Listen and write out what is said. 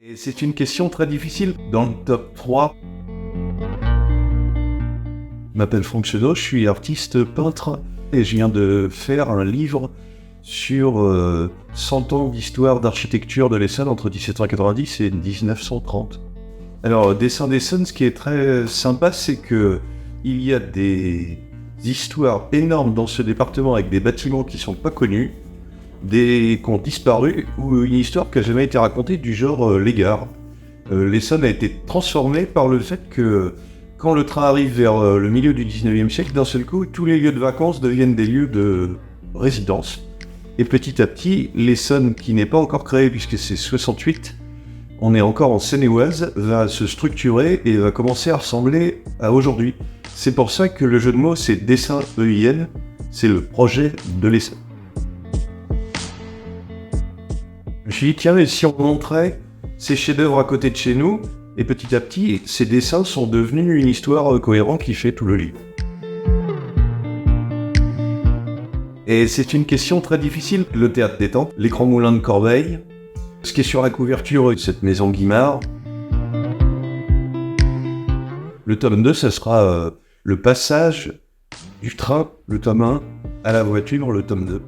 Et c'est une question très difficile. Dans le top 3, je m'appelle Franck Chenot, je suis artiste peintre et je viens de faire un livre sur 100 ans d'histoire d'architecture de l'Essonne entre 1790 et 1930. Alors, Dessin d'Essonne, ce qui est très sympa, c'est que il y a des histoires énormes dans ce département avec des bâtiments qui sont pas connus, qui ont disparu, ou une histoire qui n'a jamais été racontée du genre les gares. L'Essonne a été transformée par le fait que quand le train arrive vers le milieu du 19e siècle, d'un seul coup, tous les lieux de vacances deviennent des lieux de résidence. Et petit à petit, l'Essonne, qui n'est pas encore créée puisque c'est 68, on est encore en Seine-et-Oise, va se structurer et va commencer à ressembler à aujourd'hui. C'est pour ça que le jeu de mots, c'est Dessin EIN, c'est le projet de l'Essonne. Je me suis dit, tiens, mais si on montrait ces chefs-d'œuvre à côté de chez nous, et petit à petit, ces dessins sont devenus une histoire cohérente qui fait tout le livre. Et c'est une question très difficile. Le théâtre des Tempes, l'écran moulin de Corbeil, ce qui est sur la couverture de cette maison Guimard. Le tome 2, ça sera le passage du train, le tome 1, à la voiture, le tome 2.